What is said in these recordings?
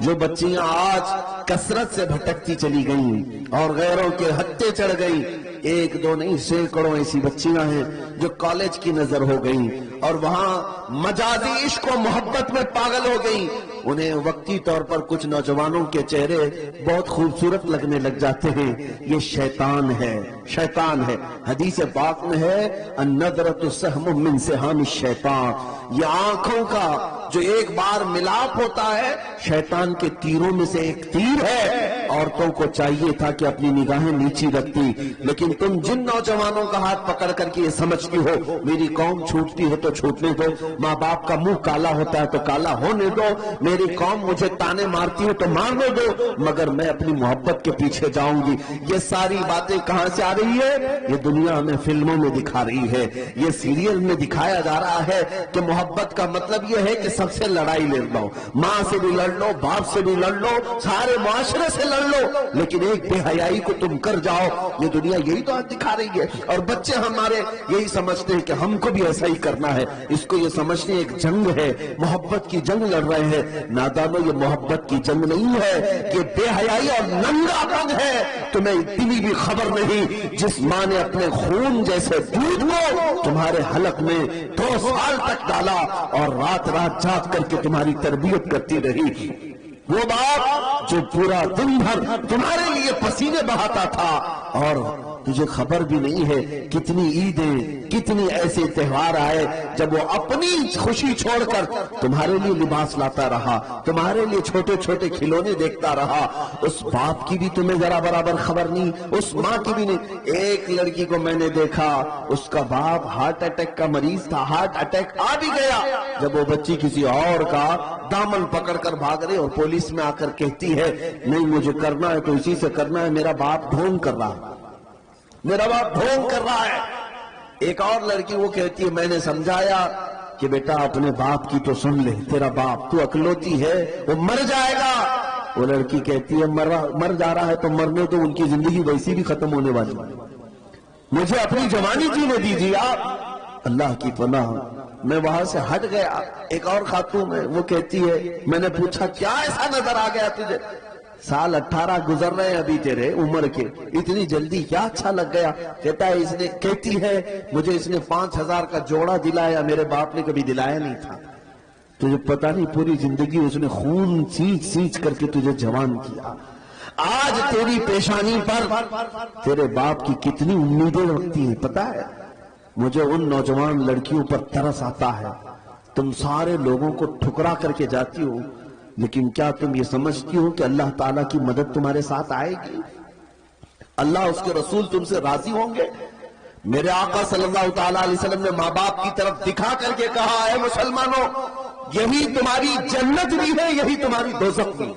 جو بچیاں آج کثرت سے بھٹکتی چلی گئیں اور غیروں کے ہتھے چڑھ گئیں، ایک دو نہیں سینکڑوں ایسی بچیاں ہیں جو کالج کی نظر ہو گئیں اور وہاں مجازی عشق و محبت میں پاگل ہو گئیں۔ انہیں وقتی طور پر کچھ نوجوانوں کے چہرے بہت خوبصورت لگنے لگ جاتے ہیں۔ یہ شیطان ہے، شیطان ہے۔ حدیث پاک میں ہے النظرۃ سہم من سہام الشیطان، یہ آنکھوں کا جو ایک بار ملاپ ہوتا ہے شیطان کے تیروں میں سے ایک تیر ہے۔ عورتوں کو چاہیے تھا کہ اپنی نگاہیں نیچی رکھتی، لیکن تم جن نوجوانوں کا ہاتھ پکڑ کر کے یہ سمجھتی ہو میری قوم چھوٹتی ہے تو چھوٹنے دو، ماں باپ کا منہ کالا ہوتا ہے تو کالا ہونے دو، میری قوم مجھے تانے مارتی ہے تو مارنے دو، مگر میں اپنی محبت کے پیچھے جاؤں گی، یہ ساری باتیں کہاں سے آ رہی ہے؟ یہ دنیا میں فلموں میں دکھا رہی ہے، یہ سیریل میں دکھایا جا رہا ہے کہ محبت کا مطلب یہ ہے کہ سب سے لڑائی لڑ لو، ماں سے بھی لڑ لو، باپ سے بھی لڑ لو، سارے معاشرے سے لڑ لو، لیکن ایک بے حیائی کو تم کر جاؤ۔ یہ دنیا یہی تو دکھا رہی ہے، اور بچے ہمارے یہی سمجھتے ہیں کہ ہم کو بھی ایسا ہی کرنا ہے۔ اس کو یہ سمجھتے ہیں ایک جنگ ہے، محبت کی جنگ لڑ رہے ہیں۔ نادانو، یہ محبت کی جنگ نہیں ہے، یہ بے حیائی اور ننگا پن ہے۔ تمہیں اتنی بھی خبر نہیں جس ماں نے اپنے خون جیسے دودھ کو تمہارے حلق میں 2 سال تک ڈالا اور رات رات جاگ کر کے تمہاری تربیت کرتی رہی، وہ باپ جو پورا دن بھر تمہارے لیے پسینے بہاتا تھا، اور تجھے خبر بھی نہیں ہے کتنی عیدیں، کتنی ایسے تہوار آئے جب وہ اپنی خوشی چھوڑ کر تمہارے لیے لباس لاتا رہا، تمہارے لیے چھوٹے چھوٹے کھلونے دیکھتا رہا۔ اس باپ کی بھی تمہیں ذرا برابر خبر نہیں، اس ماں کی بھی نہیں۔ ایک لڑکی کو میں نے دیکھا، اس کا باپ ہارٹ اٹیک کا مریض تھا، ہارٹ اٹیک آ بھی گیا، جب وہ بچی کسی اور کا دامن پکڑ کر بھاگ رہی اور پولیس میں آ کر کہتی ہے نہیں مجھے کرنا ہے تو اسی سے کرنا ہے، میرا باپ ڈھونگ کر رہا ہے، میرا باپ ڈھونگ کر رہا ہے۔ ایک اور لڑکی وہ کہتی ہے میں نے سمجھایا کہ بیٹا اپنے باپ کی تو سن لے، تیرا باپ تو اکلوتی ہے وہ مر جائے گا۔ وہ لڑکی کہتی ہے مر جا رہا ہے تو مرنے تو، ان کی زندگی ویسی بھی ختم ہونے والی، مجھے اپنی جوانی جینے دیجیے آپ۔ اللہ کی پناہ، میں وہاں سے ہٹ گیا۔ ایک اور خاتون ہے وہ کہتی ہے میں نے پوچھا کیا ایسا نظر آ گیا تجھے؟ سال 18 گزر رہے ہیں ابھی تیرے عمر کے، اتنی جلدی کیا اچھا لگ گیا؟ کہتا ہے کہتی ہے مجھے اس نے 5000 کا جوڑا دلایا، میرے باپ نے کبھی دلایا نہیں تھا۔ تجھے پتہ نہیں پوری زندگی اس نے خون سینچ سینچ کر کے تجھے جوان کیا۔ آج تیری پیشانی پر تیرے باپ کی کتنی امیدیں رکھتی ہیں پتہ ہے؟ مجھے ان نوجوان لڑکیوں پر ترس آتا ہے، تم سارے لوگوں کو ٹھکرا کر کے جاتی ہو، لیکن کیا تم یہ سمجھتی ہو کہ اللہ تعالیٰ کی مدد تمہارے ساتھ آئے گی؟ اللہ اس کے رسول تم سے راضی ہوں گے؟ میرے آقا صلی اللہ تعالیٰ علیہ وسلم نے ماں باپ کی طرف دکھا کر کے کہا اے مسلمانوں یہی تمہاری جنت بھی ہے، یہی تمہاری دوزخ بھی،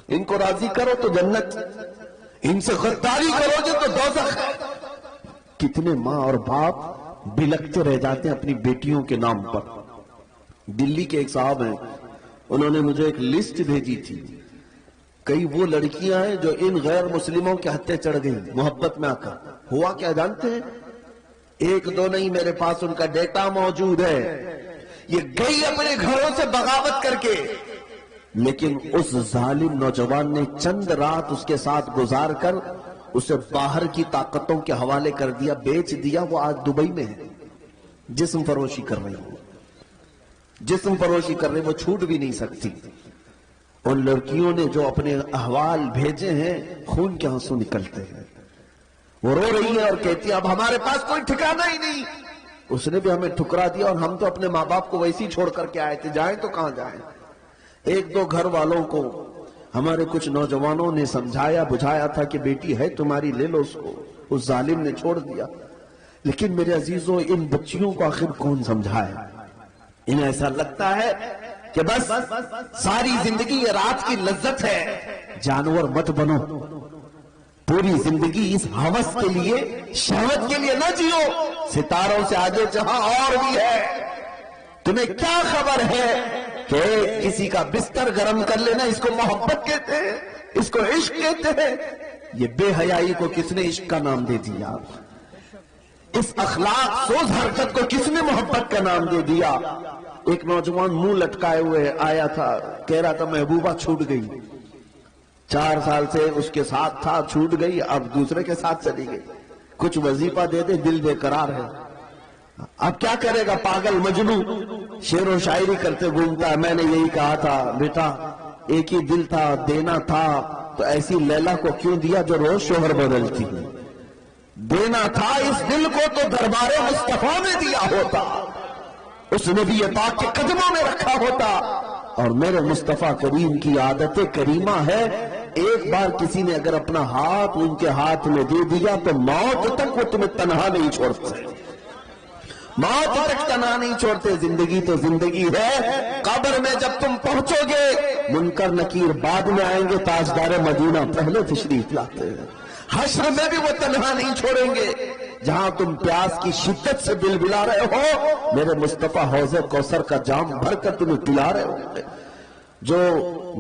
ان کو راضی کرو تو جنت، ان سے غداری کرو گے تو دوزخ ہے۔ کتنے ماں اور باپ بلکتے رہ جاتے ہیں اپنی بیٹیوں کے نام پر۔ دلی کے ایک صاحب ہیں، انہوں نے مجھے ایک لسٹ بھیجی تھی، کئی وہ لڑکیاں ہیں جو ان غیر مسلموں کے ہتھے چڑھ گئیں محبت میں آ کر۔ ہوا کیا جانتے ہیں؟ ایک دو نہیں، میرے پاس ان کا ڈیٹا موجود ہے۔ یہ گئی اپنے گھروں سے بغاوت کر کے، لیکن اس ظالم نوجوان نے چند رات اس کے ساتھ گزار کر اسے باہر کی طاقتوں کے حوالے کر دیا، بیچ دیا۔ وہ آج دبئی میں ہے، جسم فروشی کر رہی ہے، جسم فروشی کر رہے، وہ چھوٹ بھی نہیں سکتی۔ ان لڑکیوں نے جو اپنے احوال بھیجے ہیں خون کے آنسو نکلتے ہیں، وہ رو رہی ہے اور کہتی ہے اب ہمارے پاس کوئی ٹھکانہ ہی نہیں، اس نے بھی ہمیں ٹھکرا دیا اور ہم تو اپنے ماں باپ کو ویسے ہی چھوڑ کر کے آئے تھے، جائیں تو کہاں جائیں۔ ایک دو گھر والوں کو ہمارے کچھ نوجوانوں نے سمجھایا بجھایا تھا کہ بیٹی ہے تمہاری لے لو اس کو، اس ظالم نے چھوڑ دیا۔ لیکن میرے عزیزوں ان بچیوں کو آخر کون سمجھائے؟ انہیں ایسا لگتا ہے کہ بس ساری زندگی یہ رات کی لذت ہے۔ جانور مت بنو، پوری زندگی اس ہوس کے لیے، شہوت کے لیے نہ جیو، ستاروں سے آگے جہاں اور بھی ہے۔ تمہیں کیا خبر ہے کہ کسی کا بستر گرم کر لینا اس کو محبت کہتے ہیں، اس کو عشق کہتے ہیں؟ یہ بے حیائی کو کس نے عشق کا نام دے دیا؟ اس اخلاق سوز حرکت کو کس نے محبت کا نام دے دیا؟ ایک نوجوان منہ لٹکائے ہوئے آیا تھا، کہہ رہا تھا محبوبہ چھوٹ گئی، 4 سال سے اس کے ساتھ تھا، چھوٹ گئی، اب دوسرے کے ساتھ چلی گئی، کچھ وظیفہ دے دے، دل بے قرار ہے، اب کیا کرے گا پاگل مجنوں، شعر و شاعری کرتے گھومتا ہے۔ میں نے یہی کہا تھا بیٹا ایک ہی دل تھا، دینا تھا تو ایسی لیلا کو کیوں دیا جو روز شوہر بدلتی ہے، دینا تھا اس دل کو تو دربار مصطفیٰ میں دیا ہوتا، اس نبی پاک کے قدموں میں رکھا ہوتا۔ اور میرے مصطفیٰ کریم کی عادت کریمہ ہے، ایک بار کسی نے اگر اپنا ہاتھ ان کے ہاتھ میں دے دیا تو موت تک وہ تمہیں تنہا نہیں چھوڑتے، موت تک تنہا نہیں چھوڑتے۔ زندگی تو زندگی ہے، قبر میں جب تم پہنچو گے منکر نکیر بعد میں آئیں گے، تاجدار مدینہ پہلے تشریف لاتے ہیں۔ حشر میں بھی وہ تنہا نہیں چھوڑیں گے، جہاں تم پیاس کی شدت سے بلبلا رہے ہو میرے مصطفیٰ حوض کوثر کا جام بھر کر تمہیں پلا رہے ہو۔ جو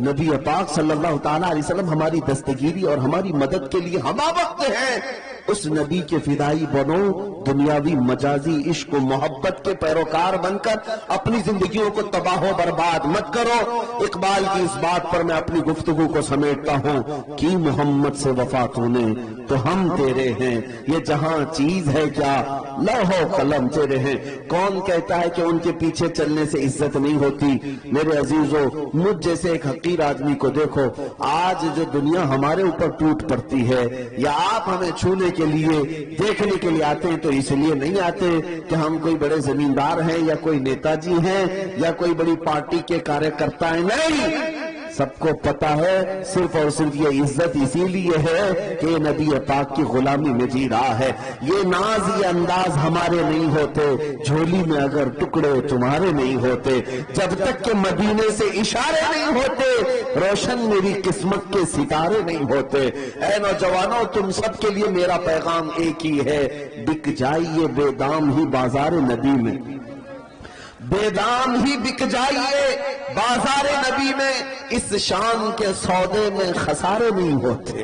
نبی پاک صلی اللہ تعالیٰ علیہ وسلم ہماری دستگیری اور ہماری مدد کے لیے ہمہ وقت ہیں، اس نبی کے فدائی بنو، دنیاوی مجازی عشق و محبت کے پیروکار بن کر اپنی زندگیوں کو تباہ و برباد مت کرو۔ اقبال کی اس بات پر میں اپنی گفتگو کو سمیٹتا ہوں، کی محمد سے وفا تو نے تو ہم تیرے ہیں، یہ جہاں چیز ہے کیا لوح و قلم تیرے ہیں۔ کون کہتا ہے کہ ان کے پیچھے چلنے سے عزت نہیں ہوتی؟ میرے عزیزو، مجھ جیسے ایک حقیر آدمی کو دیکھو، آج جو دنیا ہمارے اوپر ٹوٹ پڑتی ہے یا آپ ہمیں چھونے کے لیے دیکھنے کے لیے آتے ہیں تو اس لیے نہیں آتے کہ ہم کوئی بڑے زمیندار ہیں یا کوئی نیتا جی ہیں یا کوئی بڑی پارٹی کے کاریہ کرتا ہے، نہیں، سب کو پتا ہے صرف اور صرف یہ عزت اسی لیے ہے کہ یہ نبی پاک کی غلامی میں جی رہا ہے۔ یہ ناز یہ انداز ہمارے نہیں ہوتے، جھولی میں اگر ٹکڑے تمہارے نہیں ہوتے، جب تک کہ مدینے سے اشارے نہیں ہوتے روشن میری قسمت کے ستارے نہیں ہوتے۔ اے نوجوانوں، تم سب کے لیے میرا پیغام ایک ہی ہے، بک جائیے بے دام ہی بازار نبی میں، بے دام ہی بک جائیے بازار نبی میں، اس شان کے سودے میں خسارے نہیں ہوتے۔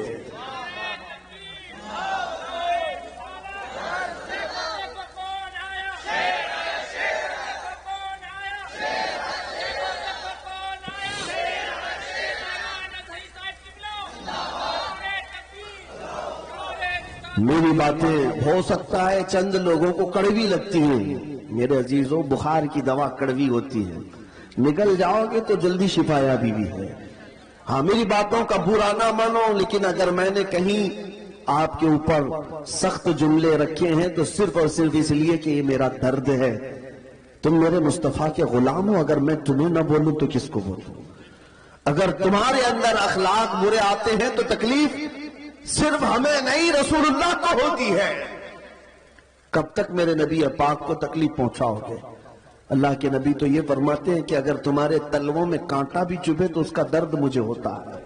میری باتیں ہو سکتا ہے چند لوگوں کو کڑوی لگتی ہیں، میرے عزیزوں بخار کی دوا کڑوی ہوتی ہے، نگل جاؤ گے تو جلدی شفا یابی بھی ہے۔ ہاں میری باتوں کا برا نہ مانو، لیکن اگر میں نے کہیں آپ کے اوپر سخت جملے رکھے ہیں تو صرف اور صرف اس لیے کہ یہ میرا درد ہے۔ تم میرے مصطفیٰ کے غلام ہو، اگر میں تمہیں نہ بولوں تو کس کو بولوں؟ اگر تمہارے اندر اخلاق برے آتے ہیں تو تکلیف صرف ہمیں نہیں رسول اللہ کو ہوتی ہے۔ کب تک میرے نبی پاک کو تکلیف پہنچاؤ گے؟ اللہ کے نبی تو یہ فرماتے ہیں کہ اگر تمہارے تلووں میں کانٹا بھی چبھے تو اس کا درد مجھے ہوتا ہے،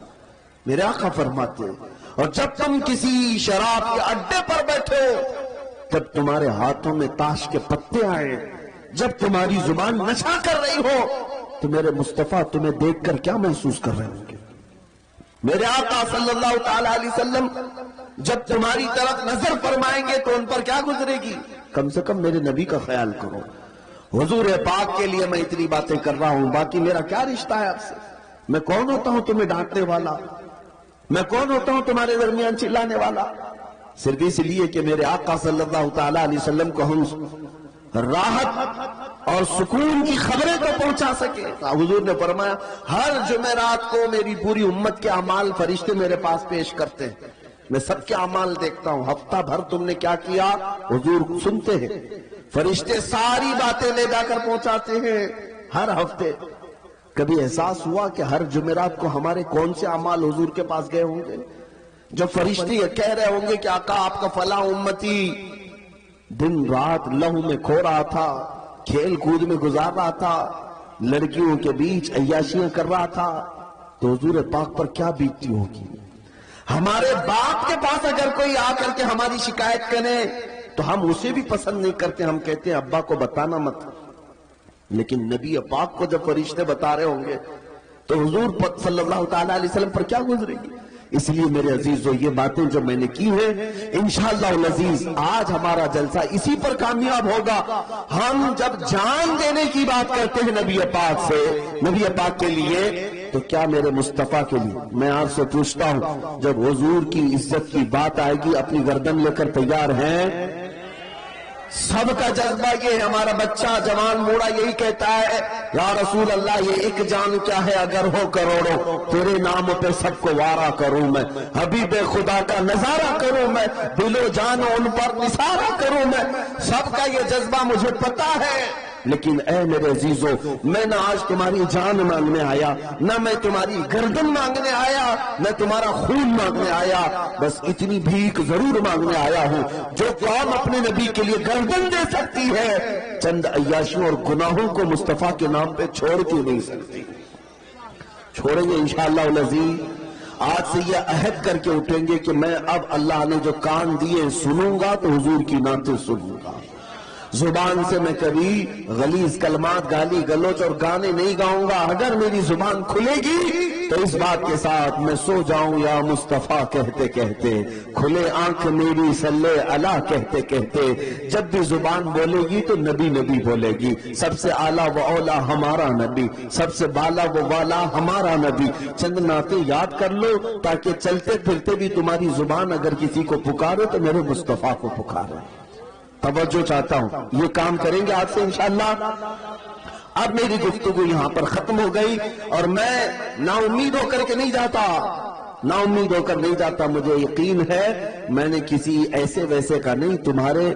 میرے آقا فرماتے ہیں۔ اور جب تم کسی شراب کے اڈے پر بیٹھے ہو، جب تمہارے ہاتھوں میں تاش کے پتے آئے، جب تمہاری زبان نشہ کر رہی ہو تو میرے مصطفیٰ تمہیں دیکھ کر کیا محسوس کر رہے ہوں گے؟ میرے آقا صلی اللہ تعالیٰ علیہ وسلم جب تمہاری طرف نظر فرمائیں گے تو ان پر کیا گزرے گی؟ کم سے کم میرے نبی کا خیال کرو۔ حضور پاک کے لیے میں اتنی باتیں کر رہا ہوں، باقی میرا کیا رشتہ ہے آپ سے؟ میں کون ہوتا ہوں تمہیں ڈانٹنے والا؟ میں کون ہوتا ہوں تمہارے درمیان چلانے والا؟ صرف اس لیے کہ میرے آقا صلی اللہ تعالیٰ علیہ وسلم کو ہم راحت اور سکون کی خبریں تو پہنچا سکے۔ حضور نے فرمایا ہر جمعرات کو میری پوری امت کے اعمال فرشتے میرے پاس پیش کرتے ہیں، میں سب کے اعمال دیکھتا ہوں، ہفتہ بھر تم نے کیا کیا حضور سنتے ہیں، فرشتے ساری باتیں لے جا کر پہنچاتے ہیں ہر ہفتے۔ کبھی احساس ہوا کہ ہر جمعرات کو ہمارے کون سے اعمال حضور کے پاس گئے ہوں گے؟ جب فرشتے یہ کہہ رہے ہوں گے کہ آقا آپ کا فلاں امتی دن رات لہو میں کھو رہا تھا، کھیل کود میں گزار رہا تھا، لڑکیوں کے بیچ عیاشیاں کر رہا تھا، تو حضور پاک پر کیا بیتتی ہوگی؟ ہمارے باپ کے پاس اگر کوئی آ کر کے ہماری شکایت کرے تو ہم اسے بھی پسند نہیں کرتے، ہم کہتے ہیں ابا کو بتانا مت۔ لیکن نبی پاک کو جب فرشتے بتا رہے ہوں گے تو حضور صلی اللہ تعالیٰ علیہ وسلم پر کیا گزرے گی؟ اس لیے میرے عزیزو یہ باتیں جو میں نے کی ہیں انشاءاللہ العزیز آج ہمارا جلسہ اسی پر کامیاب ہوگا. ہم جب جان دینے کی بات کرتے ہیں نبی پاک سے، نبی پاک کے لیے، تو کیا میرے مصطفیٰ کے لیے میں آپ سے پوچھتا ہوں جب حضور کی عزت کی بات آئے گی اپنی گردن لے کر تیار ہیں؟ سب کا جذبہ یہ ہے، ہمارا بچہ جوان بوڑھا یہی کہتا ہے یا رسول اللہ یہ ایک جان کیا ہے اگر ہو کروڑوں، تیرے نام پہ سب کو وارا کروں میں، حبیب خدا کا نظارہ کروں میں، دل و جان ان پر نثارہ کروں میں. سب کا یہ جذبہ مجھے پتا ہے، لیکن اے میرے عزیزو میں نہ آج تمہاری جان مانگنے آیا، نہ میں تمہاری گردن مانگنے آیا، نہ تمہارا خون مانگنے آیا، بس اتنی بھیک ضرور مانگنے آیا ہوں جو قوم اپنے نبی کے لیے گردن دے سکتی ہے، چند عیاشیوں اور گناہوں کو مصطفیٰ کے نام پہ چھوڑ کے نہیں سکتی. چھوڑیں گے انشاءاللہ العزیز. آج سے یہ عہد کر کے اٹھیں گے کہ میں اب اللہ نے جو کان دیے سنوں گا تو حضور کی نعتیں سنوں گا. زبان سے میں کبھی غلیظ کلمات، گالی گلوچ اور گانے نہیں گاؤں گا. اگر میری زبان کھلے گی تو اس بات کے ساتھ میں سو جاؤں یا مصطفیٰ کہتے کہتے، کھلے آنکھ میری صلی اللہ کہتے کہتے. جب بھی زبان بولے گی تو نبی نبی بولے گی. سب سے اعلیٰ و اولا ہمارا نبی، سب سے بالا و والا ہمارا نبی. چند نعتیں یاد کر لو تاکہ چلتے پھرتے بھی تمہاری زبان اگر کسی کو پکارے تو میرے مصطفیٰ کو پکارے. توجہ چاہتا ہوں، یہ کام کریں گے آج سے انشاءاللہ. اب میری گفتگو یہاں پر ختم ہو گئی اور میں نا امید ہو کر کے نہیں جاتا، نا امید ہو کر نہیں جاتا. مجھے یقین ہے میں نے کسی ایسے ویسے کا نہیں، تمہارے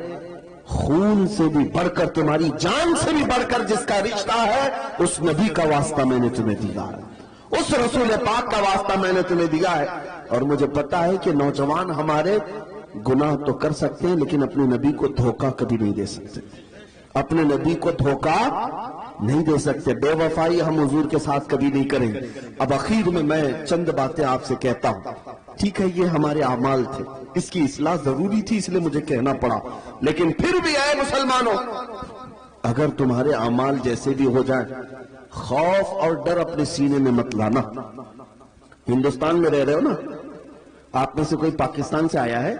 خون سے بھی بڑھ کر، تمہاری جان سے بھی بڑھ کر جس کا رشتہ ہے اس نبی کا واسطہ میں نے تمہیں دیا ہے، اس رسول پاک کا واسطہ میں نے تمہیں دیا ہے. اور مجھے پتا ہے کہ نوجوان ہمارے گناہ تو کر سکتے ہیں لیکن اپنے نبی کو دھوکہ کبھی نہیں دے سکتے، اپنے نبی کو دھوکہ نہیں دے سکتے. بے وفائی ہم حضور کے ساتھ کبھی نہیں کریں گے. اب اخیر میں چند باتیں آپ سے کہتا ہوں. ٹھیک ہے یہ ہمارے اعمال تھے، اس کی اصلاح ضروری تھی اس لیے مجھے کہنا پڑا، لیکن پھر بھی اے مسلمانوں اگر تمہارے اعمال جیسے بھی ہو جائیں خوف اور ڈر اپنے سینے میں مت لانا. ہندوستان میں رہ رہے ہو نا، آپ میں سے کوئی پاکستان سے آیا ہے؟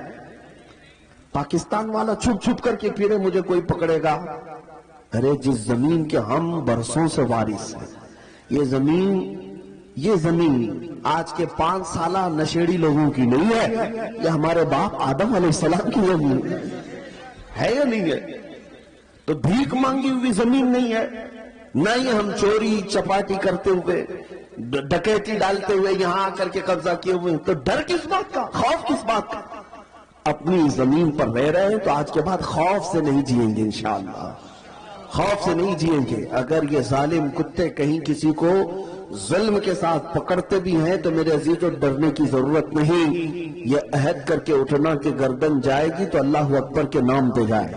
پاکستان والا چھپ چھپ کر کے پھرے مجھے کوئی پکڑے گا. ارے جس زمین کے ہم برسوں سے وارث ہیں، یہ زمین آج کے 5 سالہ نشیڑی لوگوں کی نہیں ہے، یہ ہمارے باپ آدم علیہ السلام کی زمین ہے یا نہیں ہے؟ تو بھیک مانگی ہوئی زمین نہیں ہے، نہ ہی ہم چوری چپاٹی کرتے ہوئے ڈکیتی ڈالتے ہوئے یہاں آ کر کے قبضہ کیے ہوئے. تو ڈر کس بات کا، خوف کس بات کا؟ اپنی زمین پر رہ رہے ہیں تو آج کے بعد خوف سے نہیں جئیں گے انشاءاللہ، خوف سے نہیں جئیں گے. اگر یہ ظالم کتے کہیں کسی کو ظلم کے ساتھ پکڑتے بھی ہیں تو میرے عزیزوں ڈرنے کی ضرورت نہیں. یہ عہد کر کے اٹھنا کہ گردن جائے گی تو اللہ اکبر کے نام پہ جائے.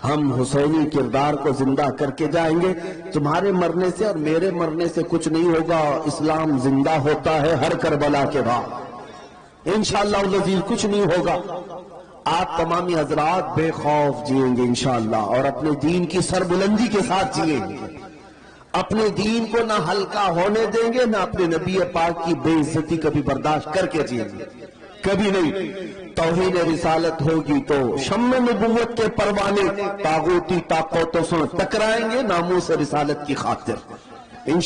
ہم حسینی کردار کو زندہ کر کے جائیں گے. تمہارے مرنے سے اور میرے مرنے سے کچھ نہیں ہوگا، اسلام زندہ ہوتا ہے ہر کربلا کے بعد. انشاءاللہ العزیز کچھ نہیں ہوگا. آپ تمامی حضرات بے خوف جئیں گے انشاءاللہ اور اپنے دین کی سربلندی کے ساتھ جئیں گے. اپنے دین کو نہ ہلکا ہونے دیں گے، نہ اپنے نبی پاک کی بے عزتی کبھی برداشت کر کے جئیں گے، کبھی نہیں. توہین رسالت ہوگی تو شمع نبوت کے پروانے طاغوتی طاقتوں سے ٹکرائیں گے ناموس رسالت کی خاطر انشاءاللہ.